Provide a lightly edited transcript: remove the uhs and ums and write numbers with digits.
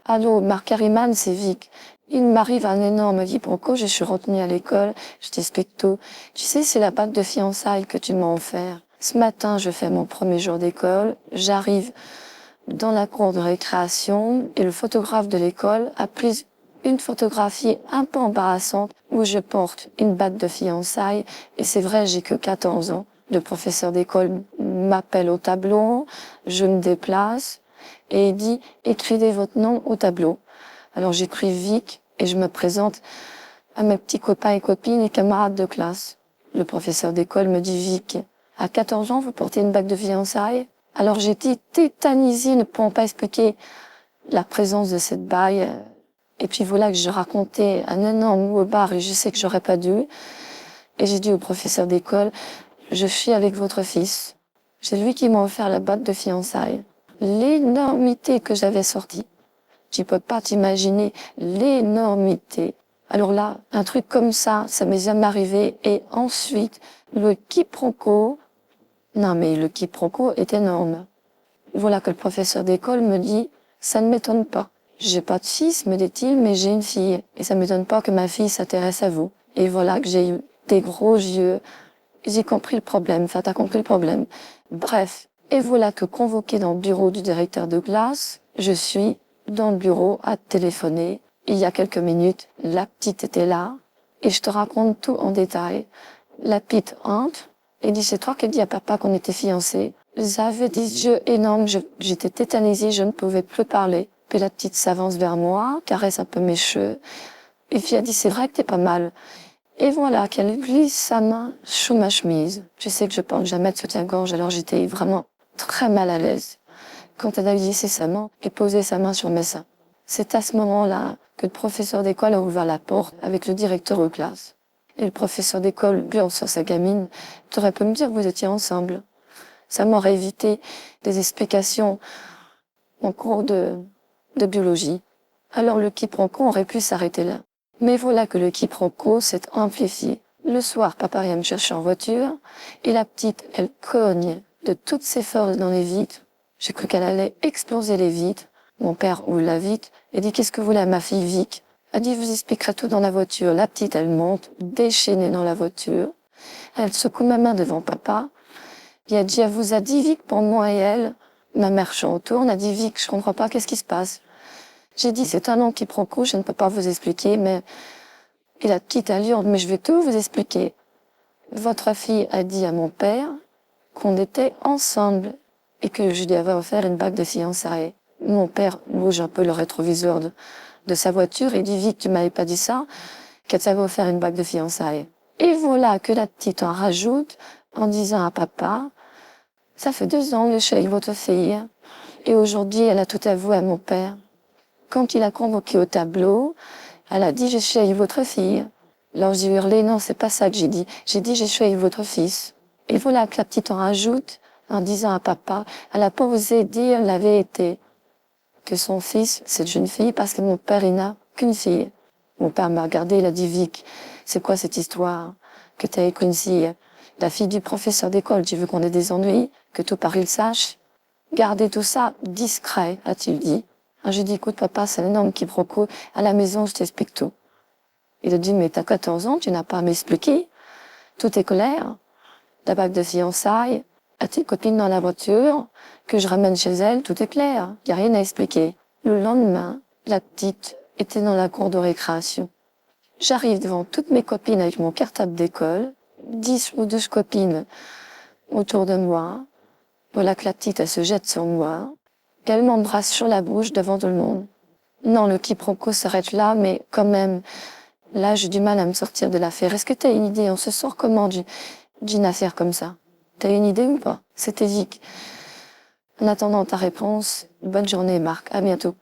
Allô, Marc Harriman, c'est Vic. Il m'arrive un énorme quiproquo, je suis retenue à l'école, je t'explique tout. Tu sais, c'est la bague de fiançailles que tu m'as offert. Ce matin, je fais mon premier jour d'école, j'arrive dans la cour de récréation et le photographe de l'école a pris une photographie un peu embarrassante où je porte une bague de fiançailles et c'est vrai, j'ai que 14 ans. Le professeur d'école m'appelle au tableau, je me déplace et il dit « Écrivez votre nom au tableau ». Alors j'écris Vic et je me présente à mes petits copains et copines et camarades de classe. Le professeur d'école me dit « Vic, à 14 ans, vous portez une bague de fiançailles ?» Alors j'étais tétanisée, ne pouvant pas expliquer la présence de cette bague. Et puis voilà que je racontais un énorme mot au bar et je sais que j'aurais pas dû. Et j'ai dit au professeur d'école, je suis avec votre fils. C'est lui qui m'a offert la bague de fiançailles. L'énormité que j'avais sortie. Tu peux pas t'imaginer l'énormité. Alors là, un truc comme ça m'est jamais arrivé. Et ensuite, le quiproquo. Non, mais le quiproquo est énorme. Voilà que le professeur d'école me dit, ça ne m'étonne pas. J'ai pas de fils, me dit-il, mais j'ai une fille. Et ça ne m'étonne pas que ma fille s'intéresse à vous. Et voilà que j'ai eu des gros yeux. J'ai compris le problème. Enfin, t'as compris le problème. Bref. Et voilà que convoqué dans le bureau du directeur de classe, je suis dans le bureau à téléphoner. Il y a quelques minutes, la petite était là. Et je te raconte tout en détail. La petite entre et dit, c'est toi qui dis à papa qu'on était fiancés. J'avais des yeux énormes, j'étais tétanisée, je ne pouvais plus parler. Puis la petite s'avance vers moi, caresse un peu mes cheveux. Et puis elle dit, c'est vrai que t'es pas mal. Et voilà qu'elle glisse sa main sous ma chemise. Je sais que je porte jamais de soutien-gorge, alors j'étais vraiment très mal à l'aise. Quand elle a glissé sa main et posé sa main sur mes seins. C'est à ce moment-là que le professeur d'école a ouvert la porte avec le directeur de classe. Et le professeur d'école hurle sur sa gamine, t'aurais pu me dire que vous étiez ensemble. Ça m'aurait évité des explications en cours de biologie. Alors le quiproquo aurait pu s'arrêter là. Mais voilà que le quiproquo s'est amplifié. Le soir, papa vient me chercher en voiture, et la petite, elle cogne de toutes ses forces dans les vitres. J'ai cru qu'elle allait exploser les vitres. Mon père ouvre la vitre et dit, qu'est-ce que vous voulez à ma fille Vic? Elle dit, je vous expliquerai tout dans la voiture. La petite, elle monte, déchaînée dans la voiture. Elle secoue ma main devant papa. Et elle dit, elle vous a dit Vic pour moi et elle. Ma mère se retourne, a dit, Vic, je comprends pas, qu'est-ce qui se passe? J'ai dit, c'est un nom quiproquo, je ne peux pas vous expliquer, mais... Et la petite, elle hurle, mais je vais tout vous expliquer. Votre fille a dit à mon père qu'on était ensemble et que je lui avais offert une bague de fiançailles. Mon père bouge un peu le rétroviseur de sa voiture et dit, Vic, tu m'avais pas dit ça, qu'elle t'avait offert une bague de fiançailles. Et voilà que la petite en rajoute en disant à papa, ça fait 2 ans que je suis avec votre fille et aujourd'hui elle a tout avoué à mon père. Quand il a convoqué au tableau, elle a dit, je suis avec votre fille. Alors j'ai hurlé, non, c'est pas ça que j'ai dit. J'ai dit, je suis avec votre fils. Et voilà que la petite en rajoute en disant à papa, elle a pas osé dire la vérité, que son fils, c'est une fille parce que mon père, il n'a qu'une fille. Mon père m'a regardé, il a dit, Vic, c'est quoi cette histoire que t'as avec une fille? La fille du professeur d'école, tu veux qu'on ait des ennuis, que tout Paris le sache? Gardez tout ça discret, a-t-il dit. Alors j'ai dit, écoute papa, c'est un énorme quiproquo, à la maison je t'explique tout. Il a dit, mais t'as 14 ans, tu n'as pas à m'expliquer. Tout est clair. Ta bague de fiançailles, à tes copines dans la voiture, que je ramène chez elle, tout est clair. Il n'y a rien à expliquer. Le lendemain, la petite était dans la cour de récréation. J'arrive devant toutes mes copines avec mon cartable d'école, 10 ou 12 copines autour de moi. Voilà que la petite, elle se jette sur moi, qu'elle m'embrasse sur la bouche devant tout le monde. Non, le quiproquo s'arrête là, mais quand même, là, j'ai du mal à me sortir de l'affaire. Est-ce que t'as une idée? On se sort comment d'une affaire comme ça? T'as une idée ou pas? C'était Vic. En attendant ta réponse, bonne journée, Marc. À bientôt.